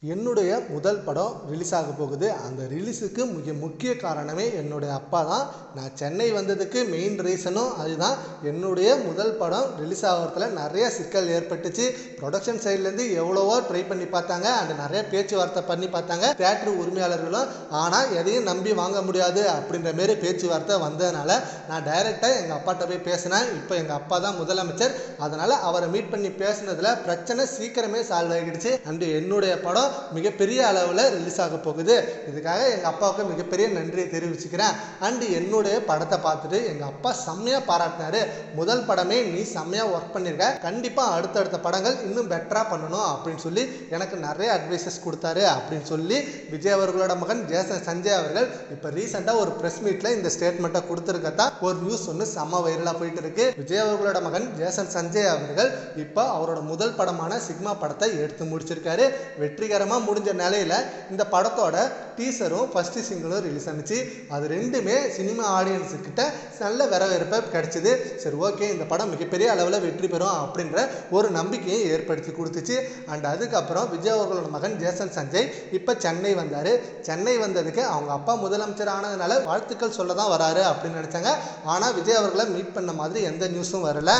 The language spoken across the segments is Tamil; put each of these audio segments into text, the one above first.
என்னுடைய முதல் படம் ரிலீஸ் ஆக போகுது. அந்த ரிலீஸுக்கு மிக முக்கிய காரணமே என்னுடைய அப்பா தான். நான் சென்னை வந்ததுக்கு மெயின் ரீசனும் அதுதான். என்னுடைய முதல் படம் ரிலீஸ் ஆகுறதுல நிறைய சிக்கல் ஏற்பட்டுச்சு. ப்ரொடக்ஷன் சைட்லேருந்து எவ்வளவோ ட்ரை பண்ணி பார்த்தாங்க. அண்ட் நிறைய பேச்சுவார்த்தை பண்ணி பார்த்தாங்க தியேட்டர் உரிமையாளர்களும். ஆனால் எதையும் நம்பி வாங்க முடியாது அப்படின்ற மாரி பேச்சுவார்த்தை வந்ததுனால நான் டைரெக்டாக எங்கள் அப்பாட்ட போய் பேசினேன். இப்போ எங்கள் அப்பா தான் முதலமைச்சர். அதனால் அவரை மீட் பண்ணி பேசினதில் பிரச்சனை சீக்கிரமே சால்வ் ஆகிடுச்சு. அண்டு என்னுடைய படம் மிகப்பெரிய அளவில் ரிலீஸ் ஆக போகுது. இதுக்காக எங்கள் அப்பாவுக்கு மிகப்பெரிய நன்றியை தெரிவிச்சுக்கிறேன். அண்டு என்னுடைய படத்தை பார்த்துட்டு எங்கள் அப்பா செம்மையாக பாராட்டினாரு. முதல் படமே நீ செம்மையாக ஒர்க் பண்ணியிருக்க, கண்டிப்பாக அடுத்தடுத்த படங்கள் இன்னும் பெட்டராக பண்ணணும் அப்படின்னு சொல்லி எனக்கு நிறைய அட்வைசஸ் கொடுத்தாரு அப்படின்னு சொல்லி விஜய் அவர்களோட மகன் ஜேசன் சஞ்சய் அவர்கள் இப்போ ரீசெண்டாக ஒரு ப்ரெஸ் மீட்டில் இந்த ஸ்டேட்மெண்ட்டை கொடுத்துருக்கத்தான் ஒரு நியூஸ் ஒன்று செம்ம வைரலாக போயிட்டு இருக்கு. விஜய் அவர்களோட மகன் ஜேசன் சஞ்சய் அவர்கள் இப்போ அவரோட முதல் படமான சிக்மா படத்தை எடுத்து முடிச்சிருக்காரு. வெற்றிகரமாக முடிஞ்ச நிலையில் இந்த படத்தோட டீசரும் ஃபர்ஸ்ட் சிங்கிளும் ரிலீஸ் ஆனிச்சு. அது ரெண்டுமே சினிமா ஆடியன்ஸுக்கிட்ட நல்ல வரவேற்பை கிடைச்சிது. சரி, ஓகே, இந்த படம் மிகப்பெரிய அளவில் வெற்றி பெறும் அப்படின்ற ஒரு நம்பிக்கையை ஏற்படுத்தி கொடுத்துச்சு. அண்ட் அதுக்கப்புறம் விஜய் அவர்களோட மகன் ஜேசன் சஞ்சய் இப்போ சென்னை வந்தார். சென்னை வந்ததுக்கு அவங்க அப்பா முதலமைச்சர் ஆனதுனால வாழ்த்துக்கள் சொல்ல தான் வராரு அப்படின்னு நினச்சாங்க. ஆனால் விஜய் அவர்களை மீட் பண்ண மாதிரி எந்த நியூஸும் வரல.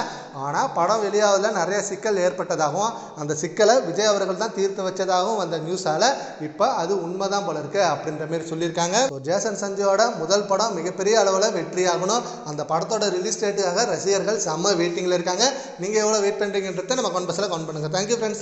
ஆனால் படம் வெளியாவதில் நிறைய சிக்கல் ஏற்பட்டதாகவும் அந்த சிக்கலை விஜய் அவர்கள் தான் தீர்த்து வச்சதாகவும் வந்த நியூஸால் இப்போ அது உண்மைதான் போல இருக்கு அப்படின்ற மாதிரி சொல்லியிருக்காங்க. ஜேசன் சஞ்சயோட முதல் படம் மிகப்பெரிய அளவில் வெற்றி ஆகணும். அந்த படத்தோட ரிலீஸ் டேட்டுக்காக ரசிகர்கள் செம்ம வெயிட்டிங்கில் இருக்காங்க. நீங்கள் எவ்வளோ வெயிட் பண்ணுறீங்கன்றத நம்ம கமெண்ட் பாக்ஸில் கமெண்ட் பண்ணுங்கள். Thank you friends.